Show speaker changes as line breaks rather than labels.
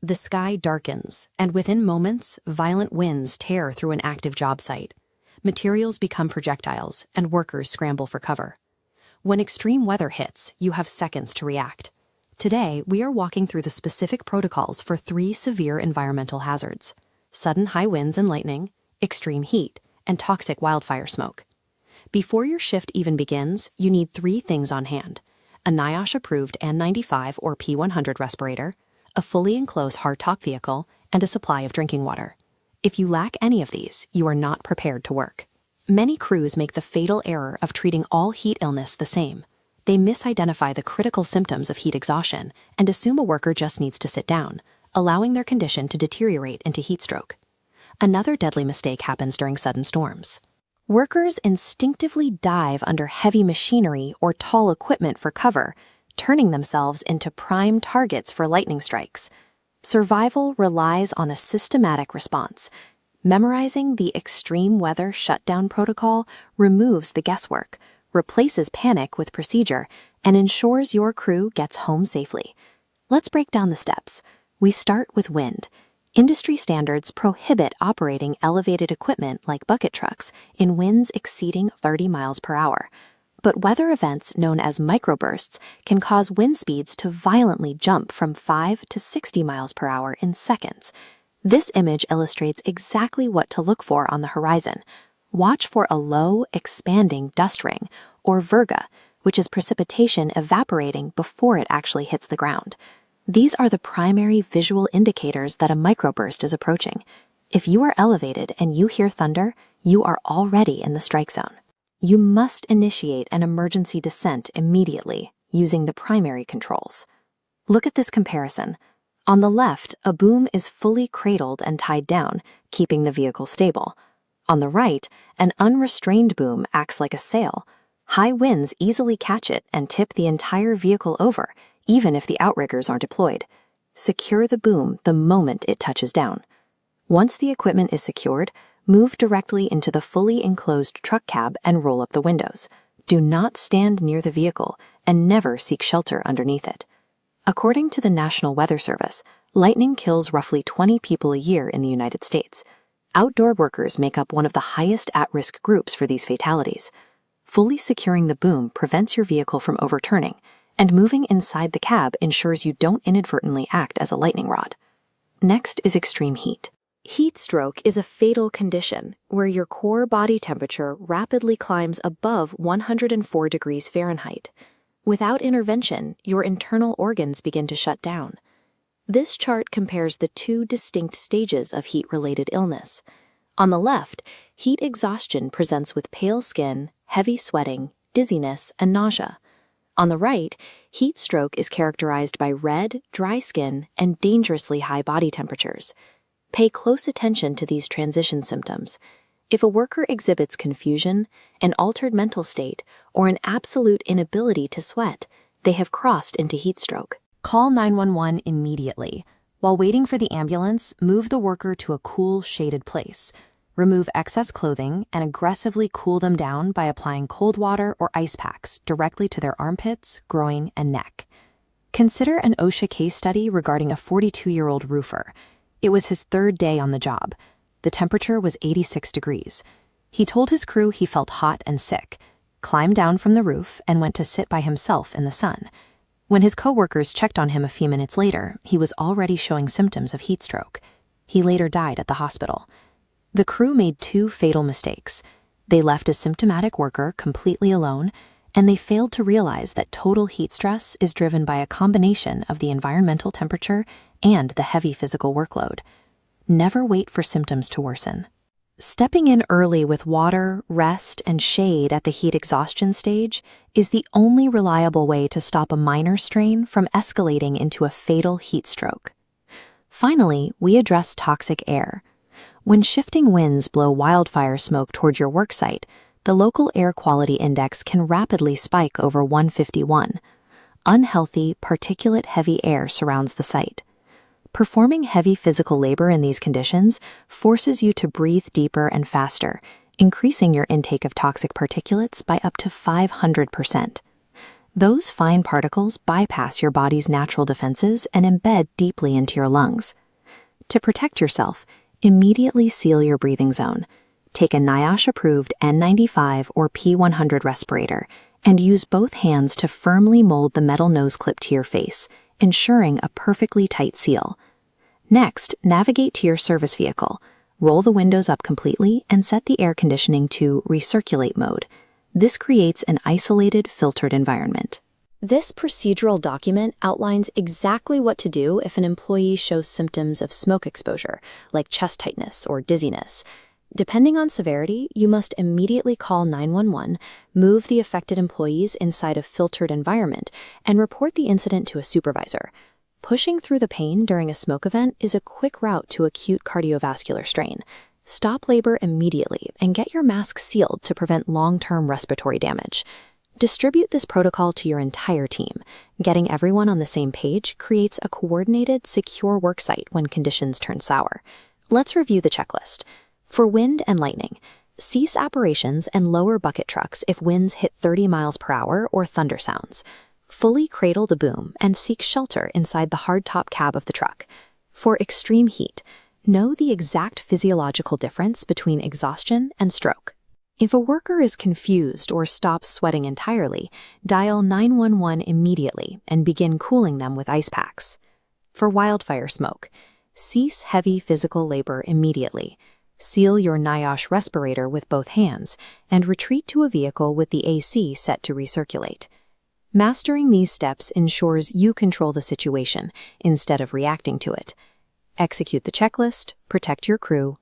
The sky darkens, and within moments, violent winds tear through an active job site. Materials become projectiles, and workers scramble for cover. When extreme weather hits, you have seconds to react. Today, we are walking through the specific protocols for 3 severe environmental hazards: sudden high winds and lightning, extreme heat, and toxic wildfire smoke. Before your shift even begins, you need 3 things on hand: a NIOSH-approved N95 or P100 respirator, a fully enclosed hardtop vehicle, and a supply of drinking water. If you lack any of these, you are not prepared to work. Many crews make the fatal error of treating all heat illness the same. They misidentify the critical symptoms of heat exhaustion and assume a worker just needs to sit down, allowing their condition to deteriorate into heat stroke. Another deadly mistake happens during sudden storms. Workers instinctively dive under heavy machinery or tall equipment for cover, turning themselves into prime targets for lightning strikes. Survival relies on a systematic response. Memorizing the extreme weather shutdown protocol removes the guesswork, replaces panic with procedure, and ensures your crew gets home safely. Let's break down the steps. We start with wind. Industry standards prohibit operating elevated equipment like bucket trucks in winds exceeding 30 miles per hour. But weather events known as microbursts can cause wind speeds to violently jump from 5 to 60 miles per hour in seconds. This image illustrates exactly what to look for on the horizon. Watch for a low, expanding dust ring, or virga, which is precipitation evaporating before it actually hits the ground. These are the primary visual indicators that a microburst is approaching. If you are elevated and you hear thunder, you are already in the strike zone. You must initiate an emergency descent immediately using the primary controls. Look at this comparison. On the left, a boom is fully cradled and tied down, keeping the vehicle stable. On the right, an unrestrained boom acts like a sail. High winds easily catch it and tip the entire vehicle over, even if the outriggers aren't deployed. Secure the boom the moment it touches down. Once the equipment is secured, move directly into the fully enclosed truck cab and roll up the windows. Do not stand near the vehicle and never seek shelter underneath it. According to the National Weather Service, lightning kills roughly 20 people a year in the United States. Outdoor workers make up one of the highest at-risk groups for these fatalities. Fully securing the boom prevents your vehicle from overturning, and moving inside the cab ensures you don't inadvertently act as a lightning rod. Next is extreme heat. Heat stroke is a fatal condition where your core body temperature rapidly climbs above 104 degrees Fahrenheit. Without intervention, your internal organs begin to shut down. This chart compares the 2 distinct stages of heat-related illness. On the left, heat exhaustion presents with pale skin, heavy sweating, dizziness, and nausea. On the right, heat stroke is characterized by red, dry skin, and dangerously high body temperatures. Pay close attention to these transition symptoms. If a worker exhibits confusion, an altered mental state, or an absolute inability to sweat, they have crossed into heat stroke. Call 911 immediately. While waiting for the ambulance, move the worker to a cool, shaded place. Remove excess clothing and aggressively cool them down by applying cold water or ice packs directly to their armpits, groin, and neck. Consider an OSHA case study regarding a 42-year-old roofer. It was his 3rd day on the job. The temperature was 86 degrees. He told his crew he felt hot and sick, climbed down from the roof, and went to sit by himself in the sun. When his coworkers checked on him a few minutes later, he was already showing symptoms of heat stroke. He later died at the hospital. The crew made 2 fatal mistakes. They left a symptomatic worker completely alone, and they failed to realize that total heat stress is driven by a combination of the environmental temperature and the heavy physical workload. Never wait for symptoms to worsen. Stepping in early with water, rest, and shade at the heat exhaustion stage is the only reliable way to stop a minor strain from escalating into a fatal heat stroke. Finally, we address toxic air. When shifting winds blow wildfire smoke toward your worksite, the local air quality index can rapidly spike over 151. Unhealthy, particulate-heavy air surrounds the site. Performing heavy physical labor in these conditions forces you to breathe deeper and faster, increasing your intake of toxic particulates by up to 500%. Those fine particles bypass your body's natural defenses and embed deeply into your lungs. To protect yourself, immediately seal your breathing zone. Take a NIOSH-approved N95 or P100 respirator and use both hands to firmly mold the metal nose clip to your face, ensuring a perfectly tight seal. Next, navigate to your service vehicle. Roll the windows up completely and set the air conditioning to recirculate mode. This creates an isolated, filtered environment. This procedural document outlines exactly what to do if an employee shows symptoms of smoke exposure, like chest tightness or dizziness. Depending on severity, you must immediately call 911, move the affected employees inside a filtered environment, and report the incident to a supervisor. Pushing through the pain during a smoke event is a quick route to acute cardiovascular strain. Stop labor immediately and get your mask sealed to prevent long-term respiratory damage. Distribute this protocol to your entire team. Getting everyone on the same page creates a coordinated, secure worksite when conditions turn sour. Let's review the checklist. For wind and lightning, cease operations and lower bucket trucks if winds hit 30 miles per hour or thunder sounds. Fully cradle the boom and seek shelter inside the hardtop cab of the truck. For extreme heat, know the exact physiological difference between exhaustion and stroke. If a worker is confused or stops sweating entirely, dial 911 immediately and begin cooling them with ice packs. For wildfire smoke, cease heavy physical labor immediately. Seal your NIOSH respirator with both hands and retreat to a vehicle with the AC set to recirculate. Mastering these steps ensures you control the situation instead of reacting to it. Execute the checklist, protect your crew,